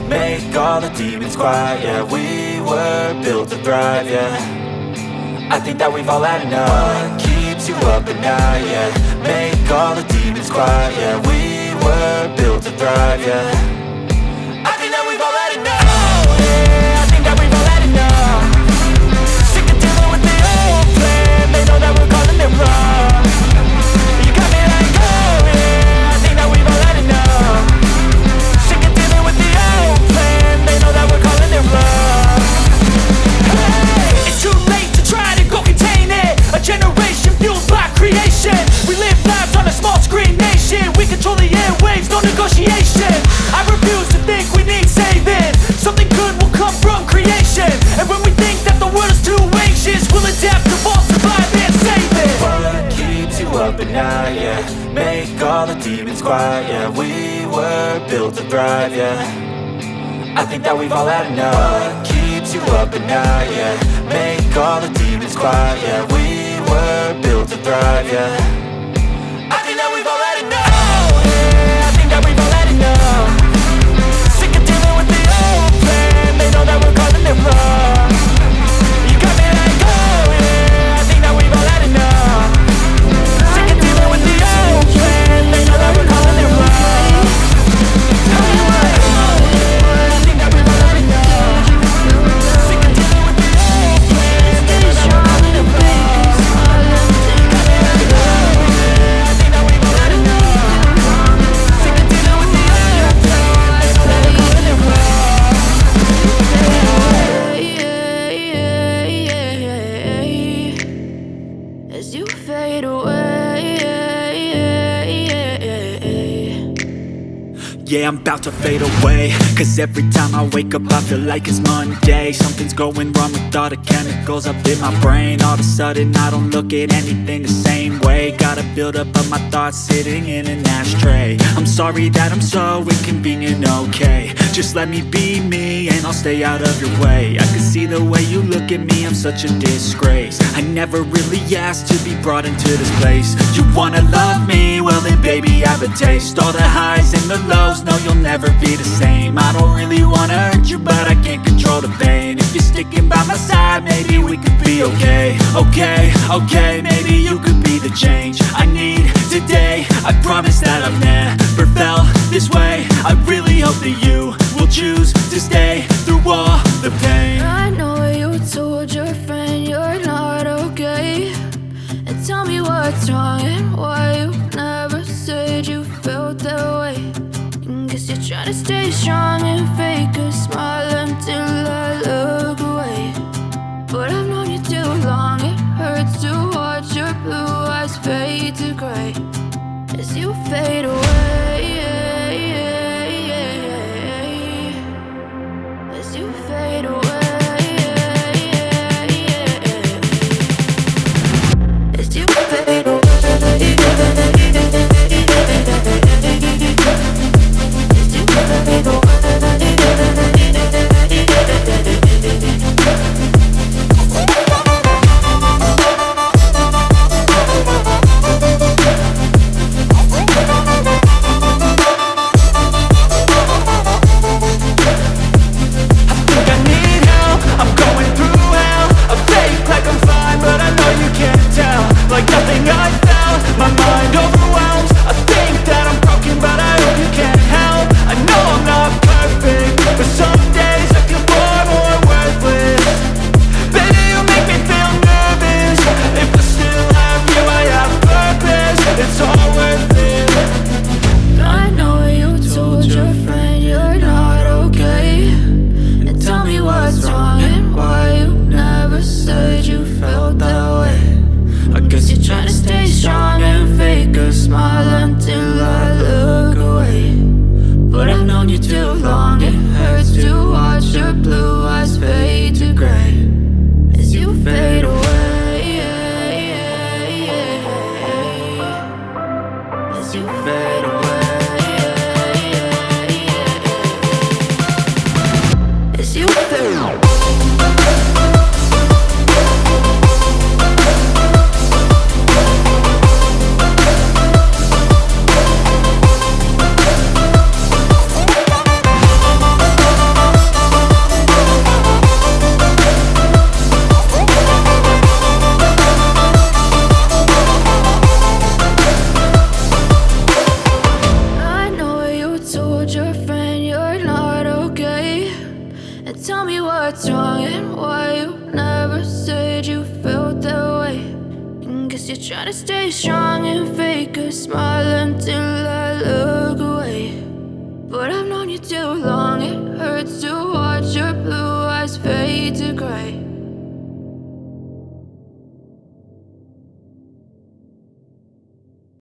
Make all the demons quiet, yeah. We were built to thrive, yeah. I think that we've all had enough. What keeps you up at night, yeah. Make all the demons quiet, yeah. We were built to thrive, yeah. I think that we've all had enough. Oh, yeah, I think that we've all had enough. Sick of dealing with the old plan. They know that we're calling it wrong. You got me like, oh yeah, I think that we've all had enough. Sick of dealing with the old plan. They know that we're calling it wrong. Hey, it's too late to try to go contain it. A generation fueled by creation. We live lives on a small screen nation. We control the airwaves, no negotiation. I refuse to think we need saving. Something good will come from creation. And when we think that the world is too anxious, we'll adapt, evolve, survive and save it. What keeps you up at night, yeah. Make all the demons quiet, yeah. We were built to thrive, yeah. I think that we've all had enough. What keeps you up at night, yeah. Make all the demons quiet, yeah. We were built to thrive, yeah. I think that we've all had enough. Oh yeah, I think that we've all had enough. Sick of dealing with the old plan. They know that we're calling it wrong. You got me like, oh yeah, I think that we've all had enough. Sick of dealing with the old plan. They know that we're calling it wrong. Tell me what, I think that we've all had enough. Sick of dealing with the old plan. They know that we're calling it wrong. You got me like, oh yeah, I think that we've all had enough. Sick of dealing with the old plan. They know that we're calling it wrong. As you fade away, Yeah, I'm about to fade away. Cause every time I wake up I feel like it's Monday. Something's going wrong with all the chemicals up in my brain. All of a sudden I don't look at anything the same way. Gotta build up of my thoughts sitting in an ashtray. I'm sorry that I'm so inconvenient, okay. Just let me be me and I'll stay out of your way. I can see the way you look at me, I'm such a disgrace. I never really asked to be brought into this place. You wanna love me? Well then baby have a taste. All the highs and the lows, no you'll never be the same. I don't really wanna hurt you but I can't control the pain. If you're sticking by my side maybe we could be okay. Okay, maybe you could be the change I need today. I promise that I've never felt this way. I really hope that you will choose to stay through all the pain. I know you told your friend you're not okay. And tell me what's wrong and why you never said you felt that way. And guess you're trying to stay strong and fake a smile until I look away. But I've known you too long, it hurts to watch your blue eyes fade to gray as you fade away. As you fade away. As you fade away. As you fade away. smile until I look away. But I've known you too long, it hurts to watch your blue eyes fade to gray as you fade away, as you fade away, as you fade away. Tell me what's wrong and why you never said you felt that way. And guess you're trying to stay strong and fake a smile until I look away. But I've known you too long, it hurts to